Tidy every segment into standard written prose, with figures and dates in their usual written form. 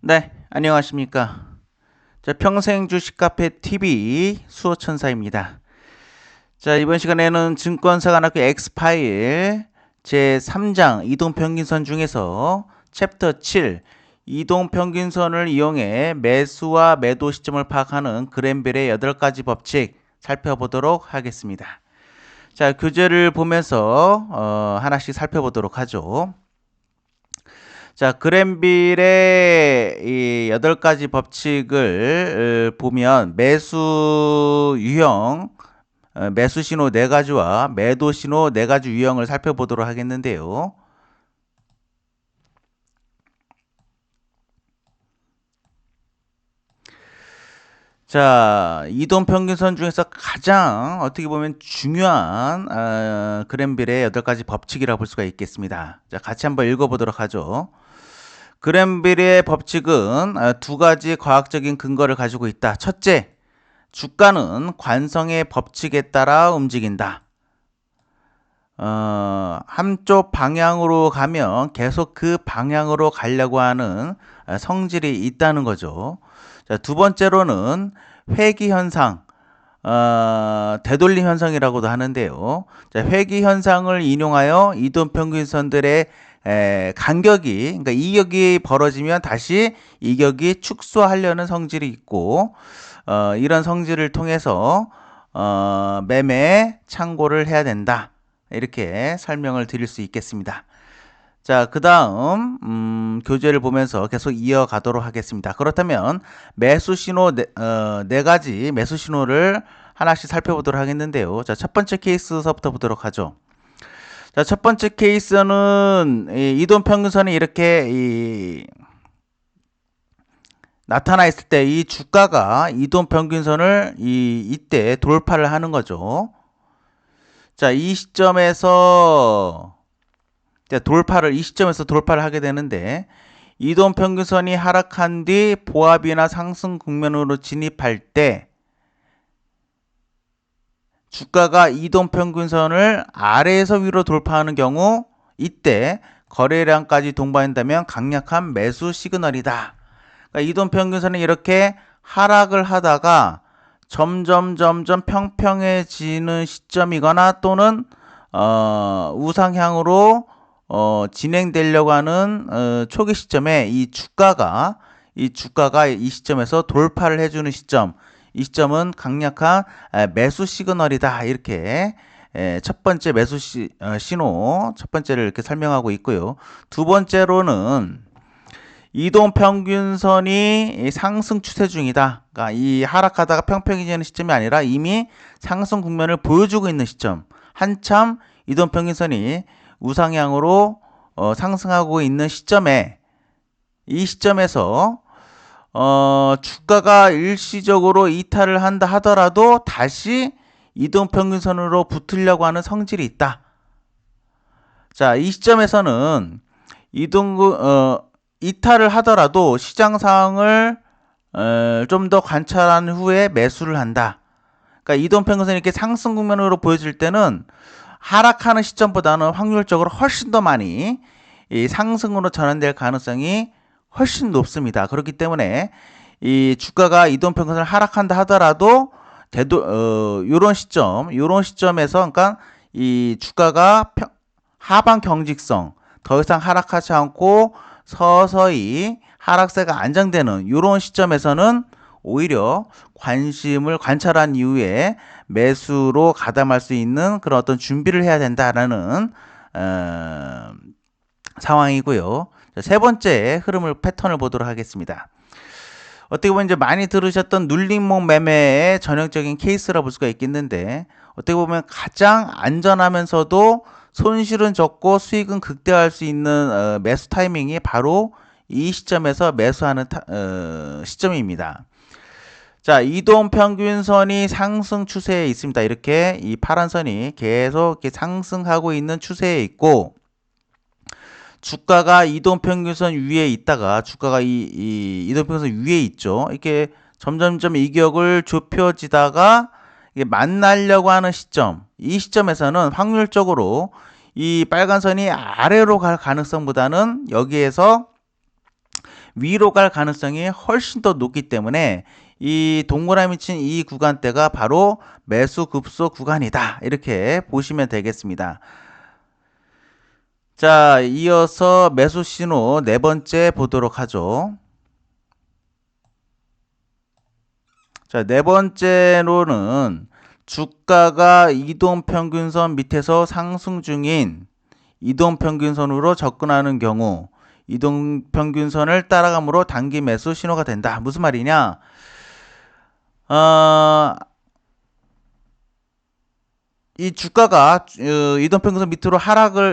네, 안녕하십니까. 자, 평생 주식 카페 TV 수호천사입니다. 자, 이번 시간에는 증권사관학교 엑스파일 제3장 이동평균선 중에서 챕터 7 이동평균선을 이용해 매수와 매도 시점을 파악하는 그랜벨의 8가지 법칙 살펴보도록 하겠습니다. 자, 교재를 보면서 하나씩 살펴보도록 하죠. 자, 그랜빌의 이 8가지 법칙을 보면 매수 유형, 매수 신호 4가지와 매도 신호 4가지 유형을 살펴보도록 하겠는데요. 자, 이동평균선 중에서 가장 어떻게 보면 중요한 그랜빌의 8가지 법칙이라고 볼 수가 있겠습니다. 자, 같이 한번 읽어보도록 하죠. 그랜빌의 법칙은 2가지 과학적인 근거를 가지고 있다. 첫째, 주가는 관성의 법칙에 따라 움직인다. 한쪽 방향으로 가면 계속 그 방향으로 가려고 하는 성질이 있다는 거죠. 자, 두 번째로는 회귀현상, 되돌림 현상이라고도 하는데요. 자, 회귀현상을 인용하여 이동평균선들의 간격이, 그러니까 이격이 벌어지면 다시 이격이 축소하려는 성질이 있고, 이런 성질을 통해서 매매 참고를 해야 된다. 이렇게 설명을 드릴 수 있겠습니다. 자, 그 다음 교재를 보면서 계속 이어가도록 하겠습니다. 그렇다면 매수 신호 네 가지 매수 신호를 하나씩 살펴보도록 하겠는데요. 자, 첫 번째 케이스서부터 보도록 하죠. 자, 첫 번째 케이스는 이동평균선이 이렇게 나타나 있을 때 이 주가가 이동평균선을 이때 돌파를 하는 거죠. 자, 이 시점에서 돌파를 하게 되는데, 이동평균선이 하락한 뒤 보합이나 상승 국면으로 진입할 때 주가가 이동평균선을 아래에서 위로 돌파하는 경우, 이때 거래량까지 동반한다면 강력한 매수 시그널이다. 그러니까 이동평균선이 이렇게 하락을 하다가 점점 평평해지는 시점이거나 또는 우상향으로 진행되려고 하는 초기 시점에 이 주가가 이 시점에서 돌파를 해주는 시점, 이 시점은 강력한 매수 시그널이다. 이렇게 첫 번째 매수 신호 첫 번째를 이렇게 설명하고 있고요. 두 번째로는 이동평균선이 상승 추세 중이다. 그러니까 이 하락하다가 평평해지는 시점이 아니라 이미 상승 국면을 보여주고 있는 시점, 한참 이동평균선이 우상향으로 상승하고 있는 시점에, 이 시점에서 주가가 일시적으로 이탈을 한다 하더라도 다시 이동평균선으로 붙으려고 하는 성질이 있다. 자, 이 시점에서는 이탈을 하더라도 시장 상황을 좀 더 관찰한 후에 매수를 한다. 그러니까 이동평균선이 이렇게 상승 국면으로 보여질 때는 하락하는 시점보다는 확률적으로 훨씬 더 많이 이 상승으로 전환될 가능성이 훨씬 높습니다. 그렇기 때문에 이 주가가 이동평균선을 하락한다 하더라도 요런 시점에서, 그러니까 이 주가가 하방 경직성, 더 이상 하락하지 않고 서서히 하락세가 안정되는 이런 시점에서는 오히려 관찰한 이후에 매수로 가담할 수 있는 그런 어떤 준비를 해야 된다라는 상황이고요. 세 번째 패턴을 보도록 하겠습니다. 어떻게 보면 이제 많이 들으셨던 눌림목 매매의 전형적인 케이스라 볼 수가 있겠는데, 어떻게 보면 가장 안전하면서도 손실은 적고 수익은 극대화할 수 있는 매수 타이밍이 바로 이 시점에서 매수하는 시점입니다. 자, 이동평균선이 상승 추세에 있습니다. 이렇게 이 파란 선이 계속 이렇게 상승하고 있는 추세에 있고, 주가가 이동평균선 위에 있다가 주가가 이동평균선 위에 있죠. 이렇게 점점점 이격을 좁혀지다가 이게 만나려고 하는 시점, 이 시점에서는 확률적으로 이 빨간 선이 아래로 갈 가능성보다는 여기에서 위로 갈 가능성이 훨씬 더 높기 때문에 이 동그라미 친 이 구간대가 바로 매수 급소 구간이다. 이렇게 보시면 되겠습니다. 자, 이어서 매수 신호 네 번째 보도록 하죠. 자, 네 번째로는 주가가 이동평균선 밑에서 상승 중인 이동평균선으로 접근하는 경우 이동평균선을 따라가므로 단기 매수 신호가 된다. 무슨 말이냐? 이 주가가 이동평균선 밑으로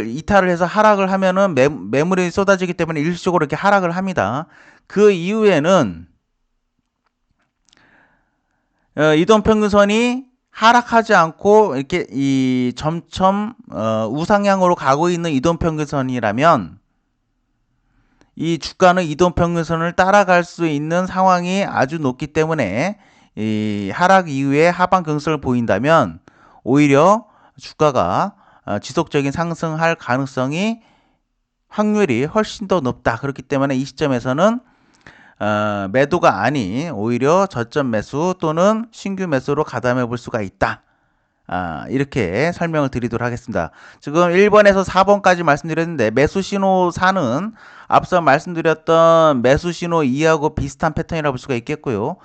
이탈을 해서 하락을 하면은 매물이 쏟아지기 때문에 일시적으로 이렇게 하락을 합니다. 그 이후에는 이동평균선이 하락하지 않고 이렇게 이 점점 우상향으로 가고 있는 이동평균선이라면 이 주가는 이동평균선을 따라갈 수 있는 상황이 아주 높기 때문에 이 하락 이후에 하방 경직을 보인다면 오히려 주가가 지속적인 상승할 가능성이 확률이 훨씬 더 높다. 그렇기 때문에 이 시점에서는 매도가 아닌 오히려 저점 매수 또는 신규 매수로 가담해 볼 수가 있다. 이렇게 설명을 드리도록 하겠습니다. 지금 1번에서 4번까지 말씀드렸는데 매수 신호 4는 앞서 말씀드렸던 매수 신호 2하고 비슷한 패턴이라고 볼 수가 있겠고요.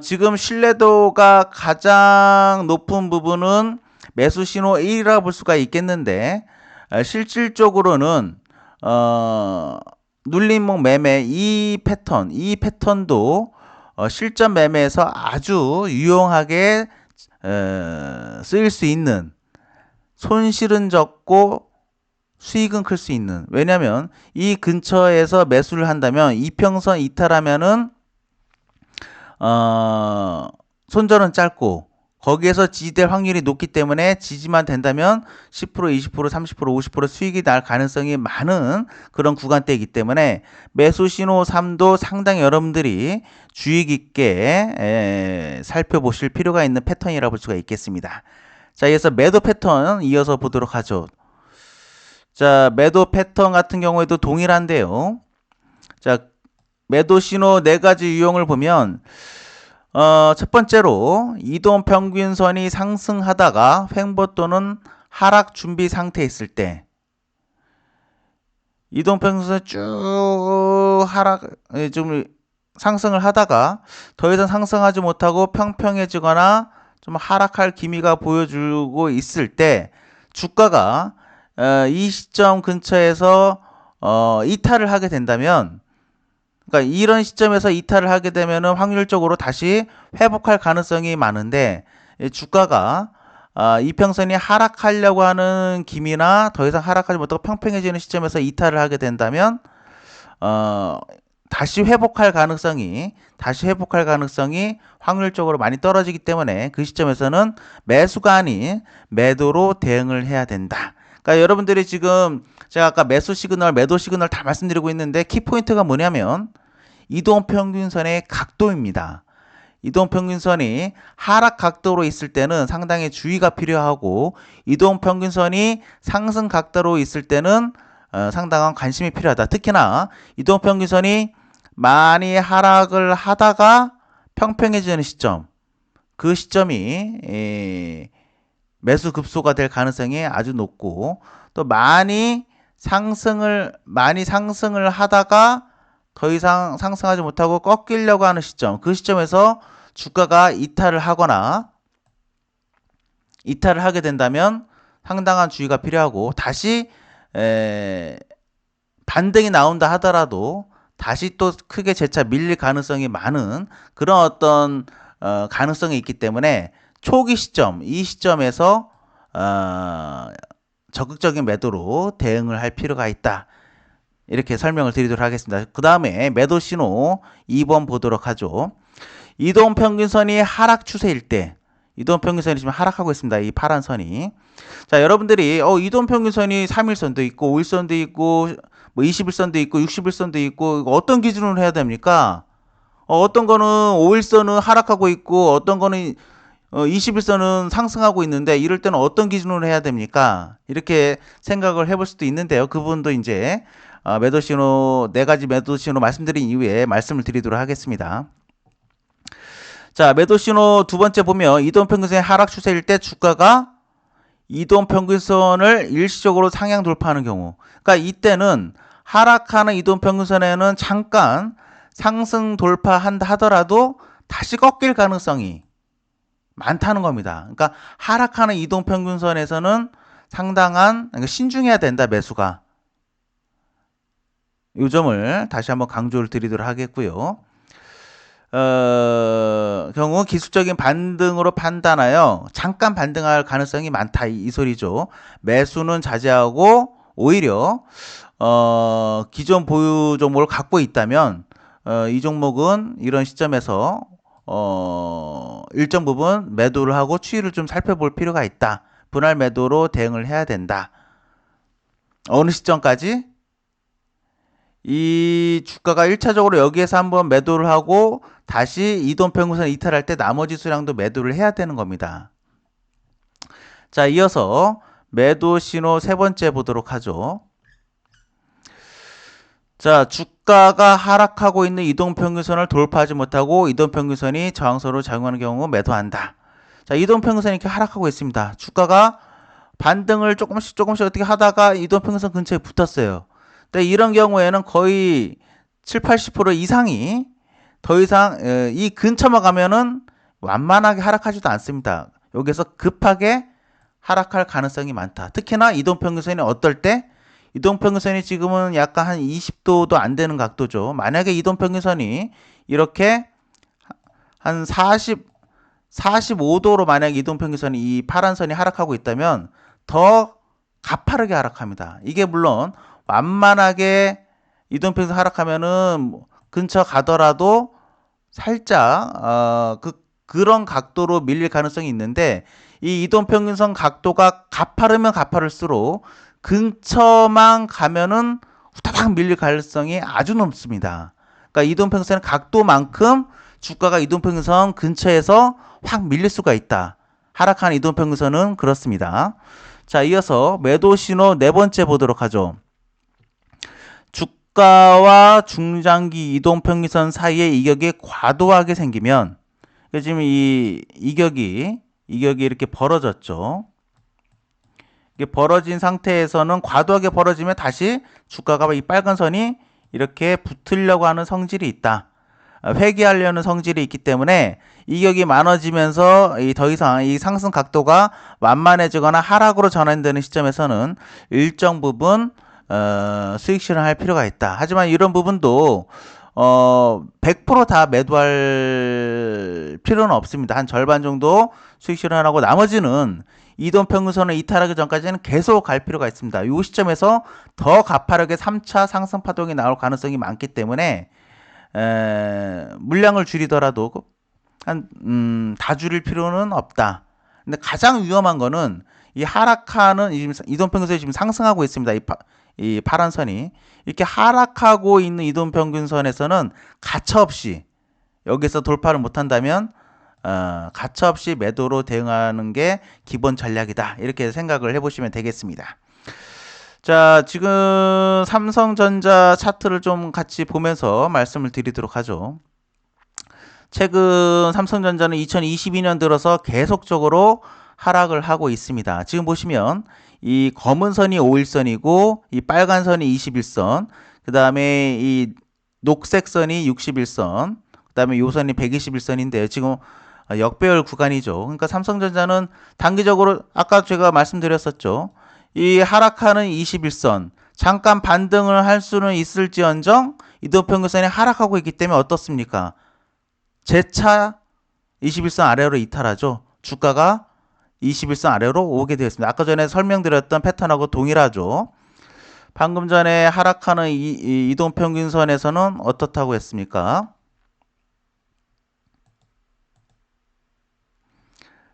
지금 신뢰도가 가장 높은 부분은 매수 신호 1이라고 볼 수가 있겠는데 실질적으로는 눌림목 매매 이 패턴도 실전 매매에서 아주 유용하게 쓰일 수 있는, 손실은 적고 수익은 클 수 있는, 왜냐하면 이 근처에서 매수를 한다면 이평선 이탈하면은 손절은 짧고 거기에서 지지될 확률이 높기 때문에 지지만 된다면 10%, 20%, 30%, 50% 수익이 날 가능성이 많은 그런 구간대이기 때문에 매수 신호 3도 상당히 여러분들이 주의 깊게 살펴보실 필요가 있는 패턴이라고 볼 수가 있겠습니다. 자, 이어서 매도 패턴 이어서 보도록 하죠. 자, 매도 패턴 같은 경우에도 동일한데요. 자, 매도 신호 네 가지 유형을 보면 첫 번째로 이동평균선이 상승하다가 횡보 또는 하락 준비 상태에 있을 때 이동평균선이 쭉 좀 상승을 하다가 더 이상 상승하지 못하고 평평해지거나 좀 하락할 기미가 보여주고 있을 때 주가가 이 시점 근처에서 이탈을 하게 된다면, 그러니까 이런 시점에서 이탈을 하게 되면은 확률적으로 다시 회복할 가능성이 많은데 주가가 이평선이 하락하려고 하는 기미나 더 이상 하락하지 못하고 평평해지는 시점에서 이탈을 하게 된다면 다시 회복할 가능성이 확률적으로 많이 떨어지기 때문에 그 시점에서는 매수가 아닌 매도로 대응을 해야 된다. 그러니까 여러분들이 지금 제가 아까 매수 시그널, 매도 시그널 다 말씀드리고 있는데 키포인트가 뭐냐면 이동평균선의 각도입니다. 이동평균선이 하락 각도로 있을 때는 상당히 주의가 필요하고 이동평균선이 상승 각도로 있을 때는 상당한 관심이 필요하다. 특히나 이동평균선이 많이 하락을 하다가 평평해지는 시점, 그 시점이 매수 급소가 될 가능성이 아주 높고, 또 많이 상승을 하다가 더 이상 상승하지 못하고 꺾이려고 하는 시점, 그 시점에서 주가가 이탈을 하게 된다면 상당한 주의가 필요하고, 다시 반등이 나온다 하더라도 다시 또 크게 재차 밀릴 가능성이 많은 그런 어떤 가능성이 있기 때문에 초기 시점, 이 시점에서 적극적인 매도로 대응을 할 필요가 있다. 이렇게 설명을 드리도록 하겠습니다. 그 다음에 매도 신호 2번 보도록 하죠. 이동평균선이 하락 추세일 때, 이동평균선이 지금 하락하고 있습니다. 이 파란 선이. 자, 여러분들이 이동평균선이 3일선도 있고 5일선도 있고 뭐 20일선도 있고 60일선도 있고 어떤 기준으로 해야 됩니까? 어떤 거는 5일선은 하락하고 있고 어떤 거는 20일선은 상승하고 있는데 이럴 때는 어떤 기준으로 해야 됩니까? 이렇게 생각을 해볼 수도 있는데요. 그 부분도 이제 매도 신호, 네 가지 매도 신호 말씀드린 이후에 말씀을 드리도록 하겠습니다. 자, 매도 신호 두 번째 보면 이동평균선의 하락 추세일 때 주가가 이동평균선을 일시적으로 상향 돌파하는 경우. 그러니까 이때는 하락하는 이동평균선에는 잠깐 상승 돌파한다 하더라도 다시 꺾일 가능성이 많다는 겁니다. 그러니까 하락하는 이동평균선에서는 상당한, 그러니까 신중해야 된다, 매수가. 이 점을 다시 한번 강조를 드리도록 하겠고요. 경우 기술적인 반등으로 판단하여 잠깐 반등할 가능성이 많다, 이 소리죠. 매수는 자제하고 오히려 기존 보유 종목을 갖고 있다면 이 종목은 이런 시점에서 일정 부분 매도를 하고 추이를 좀 살펴볼 필요가 있다. 분할 매도로 대응을 해야 된다. 어느 시점까지? 이 주가가 1차적으로 여기에서 한번 매도를 하고 다시 이동평균선 이탈할 때 나머지 수량도 매도를 해야 되는 겁니다. 자, 이어서 매도 신호 세 번째 보도록 하죠. 자, 주가가 하락하고 있는 이동평균선을 돌파하지 못하고 이동평균선이 저항선으로 작용하는 경우 매도한다. 자, 이동평균선이 이렇게 하락하고 있습니다. 주가가 반등을 조금씩 어떻게 하다가 이동평균선 근처에 붙었어요. 근데 이런 경우에는 거의 7, 80% 이상이 더 이상 이 근처만 가면은 완만하게 하락하지도 않습니다. 여기서 급하게 하락할 가능성이 많다. 특히나 이동평균선이 어떨 때? 이동평균선이 지금은 약간 한 20도도 안 되는 각도죠. 만약에 이동평균선이 이렇게 한 45도로 만약에 이동평균선이 이 파란 선이 하락하고 있다면 더 가파르게 하락합니다. 이게 물론 완만하게 이동평균선 하락하면은 근처 가더라도 살짝 그런 각도로 밀릴 가능성이 있는데 이 이동평균선 각도가 가파르면 가파를수록 근처만 가면은 후다닥 밀릴 가능성이 아주 높습니다. 그러니까 이동평균선 각도만큼 주가가 이동평균선 근처에서 확 밀릴 수가 있다. 하락한 이동평균선은 그렇습니다. 자, 이어서 매도 신호 네 번째 보도록 하죠. 주가와 중장기 이동평균선 사이에 이격이 과도하게 생기면 지금 이 이격이 이렇게 벌어졌죠. 이게 벌어진 상태에서는 과도하게 벌어지면 다시 주가가 이 빨간 선이 이렇게 붙으려고 하는 성질이 있다. 회귀하려는 성질이 있기 때문에 이격이 많아지면서 더 이상 이 상승 각도가 완만해지거나 하락으로 전환되는 시점에서는 일정 부분 수익 실현할 필요가 있다. 하지만 이런 부분도 100%다 매도할 필요는 없습니다. 한 절반 정도 수익 실현하고 나머지는 이동평균선을 이탈하기 전까지는 계속 갈 필요가 있습니다. 이 시점에서 더 가파르게 3차 상승 파동이 나올 가능성이 많기 때문에 물량을 줄이더라도 다 줄일 필요는 없다. 근데 가장 위험한 거는 이 하락하는 이동평균선이 지금 상승하고 있습니다. 이 파란 선이 이렇게 하락하고 있는 이동평균선에서는 가차없이 여기서 돌파를 못한다면 가차없이 매도로 대응하는 게 기본 전략이다. 이렇게 생각을 해보시면 되겠습니다. 자, 지금 삼성전자 차트를 좀 같이 보면서 말씀을 드리도록 하죠. 최근 삼성전자는 2022년 들어서 계속적으로 하락을 하고 있습니다. 지금 보시면 이 검은 선이 5일선이고 이 빨간 선이 21선, 그 다음에 이 녹색 선이 61선, 그 다음에 요 선이 121선인데요. 지금 역배열 구간이죠. 그러니까 삼성전자는 단기적으로 아까 제가 말씀드렸었죠. 이 하락하는 21선 잠깐 반등을 할 수는 있을지언정 이동평균선이 하락하고 있기 때문에 어떻습니까? 재차 21선 아래로 이탈하죠. 주가가 21선 아래로 오게 되었습니다. 아까 전에 설명드렸던 패턴하고 동일하죠. 방금 전에 하락하는 이동평균선에서는 어떻다고 했습니까?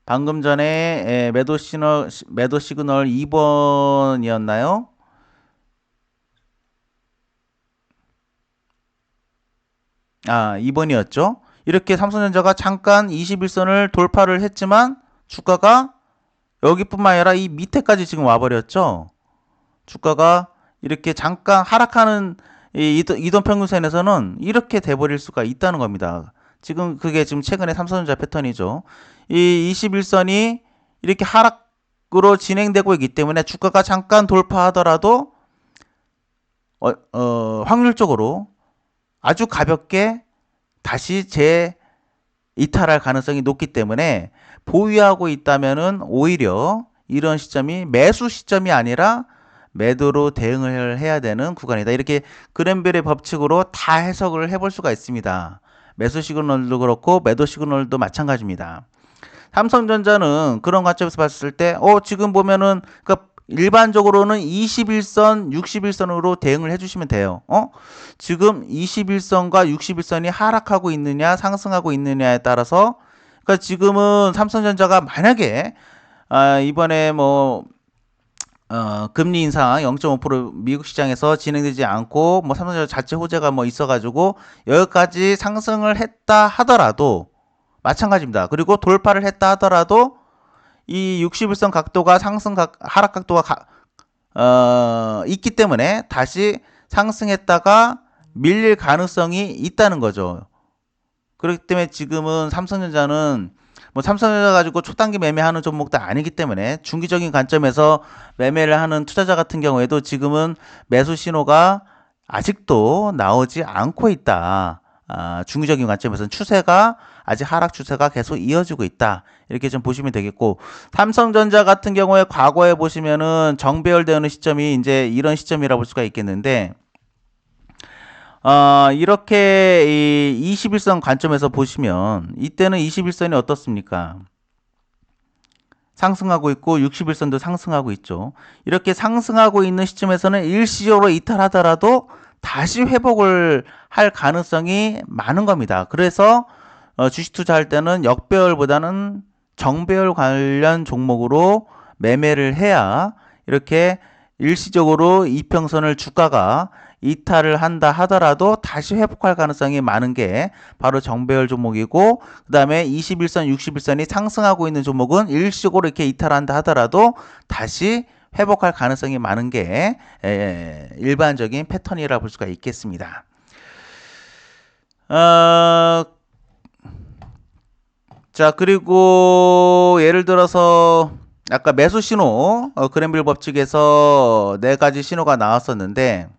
방금 전에 매도 시그널 2번이었나요? 아, 2번이었죠. 이렇게 삼성전자가 잠깐 21선을 돌파를 했지만 주가가 여기뿐만 아니라 이 밑에까지 지금 와버렸죠. 주가가 이렇게 잠깐 하락하는 이 이동평균선에서는 이렇게 돼버릴 수가 있다는 겁니다. 지금 그게 지금 최근에 삼성전자 패턴이죠. 이 21선이 이렇게 하락으로 진행되고 있기 때문에 주가가 잠깐 돌파하더라도 확률적으로 아주 가볍게 다시 이탈할 가능성이 높기 때문에 보유하고 있다면은 오히려 이런 시점이 매수 시점이 아니라 매도로 대응을 해야 되는 구간이다. 이렇게 그랜벨의 법칙으로 다 해석을 해볼 수가 있습니다. 매수 시그널도 그렇고 매도 시그널도 마찬가지입니다. 삼성전자는 그런 관점에서 봤을 때 지금 보면은 그러니까 일반적으로는 21선, 61선으로 대응을 해주시면 돼요. 지금 21선과 61선이 하락하고 있느냐, 상승하고 있느냐에 따라서, 그러니까 지금은 삼성전자가 만약에 이번에 금리 인상 0.5% 미국 시장에서 진행되지 않고 삼성전자 자체 호재가 있어가지고 여기까지 상승을 했다 하더라도 마찬가지입니다. 그리고 돌파를 했다 하더라도 이 61선 각도가 하락 각도가 있기 때문에 다시 상승했다가 밀릴 가능성이 있다는 거죠. 그렇기 때문에 지금은 삼성전자는 삼성전자 가지고 초단기 매매하는 종목도 아니기 때문에 중기적인 관점에서 매매를 하는 투자자 같은 경우에도 지금은 매수 신호가 아직도 나오지 않고 있다. 중기적인 관점에서는 추세가 아직 하락 추세가 계속 이어지고 있다. 이렇게 좀 보시면 되겠고, 삼성전자 같은 경우에 과거에 보시면은 정배열되는 시점이 이제 이런 시점이라 볼 수가 있겠는데, 이렇게 이 21선 관점에서 보시면 이때는 21선이 어떻습니까? 상승하고 있고 61선도 상승하고 있죠. 이렇게 상승하고 있는 시점에서는 일시적으로 이탈하더라도 다시 회복을 할 가능성이 많은 겁니다. 그래서 주식 투자할 때는 역배열보다는 정배열 관련 종목으로 매매를 해야 이렇게 일시적으로 이평선을 주가가 이탈을 한다 하더라도 다시 회복할 가능성이 많은 게 바로 정배열 종목이고, 그 다음에 21선, 61선이 상승하고 있는 종목은 일시적으로 이렇게 이탈한다 하더라도 다시 회복할 가능성이 많은 게 일반적인 패턴이라 볼 수가 있겠습니다. 자, 그리고 예를 들어서 아까 매수 신호, 그랜빌 법칙에서 4가지 신호가 나왔었는데,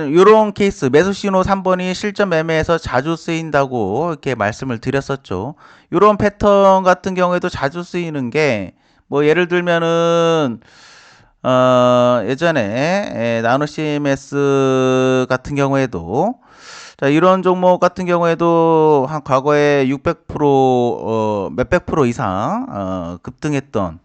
이런 케이스 매수 신호 3번이 실전 매매에서 자주 쓰인다고 이렇게 말씀을 드렸었죠. 이런 패턴 같은 경우에도 자주 쓰이는 게 예를 들면은 예전에 나노 CMS 같은 경우에도 자, 이런 종목 같은 경우에도 한 과거에 600% 몇백 프로 이상 급등했던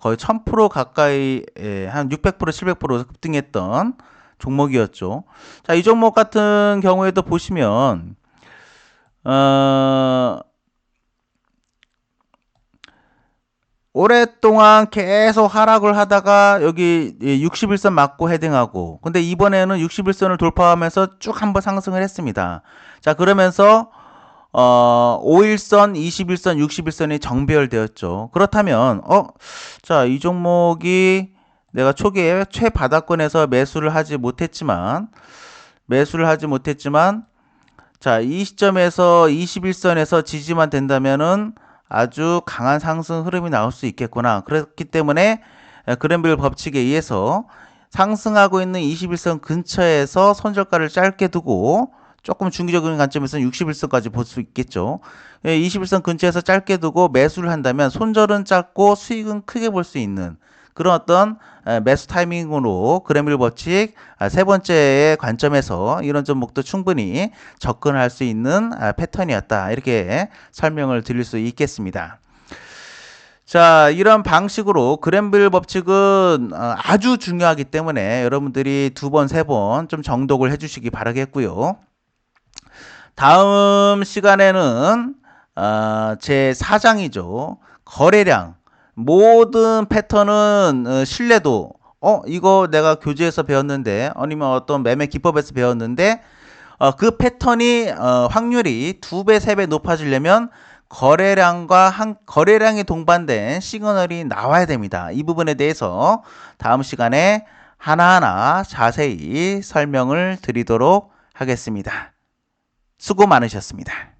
거의 1000% 가까이 한 600% 700% 급등했던 종목이었죠. 자, 이 종목 같은 경우에도 보시면 오랫동안 계속 하락을 하다가 여기 61선 맞고 헤딩하고, 근데 이번에는 61선을 돌파하면서 쭉 한번 상승을 했습니다. 자, 그러면서 5일선, 21선, 61선이 정배열되었죠. 그렇다면 자, 이 종목이 내가 초기에 최바닥권에서 매수를 하지 못했지만 자, 이 시점에서 21선에서 지지만 된다면은 아주 강한 상승 흐름이 나올 수 있겠구나. 그렇기 때문에 그랜빌 법칙에 의해서 상승하고 있는 21선 근처에서 손절가를 짧게 두고 조금 중기적인 관점에서는 61선까지 볼 수 있겠죠. 21선 근처에서 짧게 두고 매수를 한다면 손절은 짧고 수익은 크게 볼 수 있는 그런 어떤 매수 타이밍으로 그랜빌 법칙 세 번째의 관점에서 이런 종목도 충분히 접근할 수 있는 패턴이었다. 이렇게 설명을 드릴 수 있겠습니다. 자, 이런 방식으로 그랜빌 법칙은 아주 중요하기 때문에 여러분들이 2번, 3번 좀 정독을 해주시기 바라겠고요. 다음 시간에는 제 4장이죠. 거래량. 모든 패턴은 신뢰도 이거 내가 교재에서 배웠는데 아니면 어떤 매매 기법에서 배웠는데 그 패턴이 확률이 2배, 3배 높아지려면 거래량이 동반된 시그널이 나와야 됩니다. 이 부분에 대해서 다음 시간에 하나하나 자세히 설명을 드리도록 하겠습니다. 수고 많으셨습니다.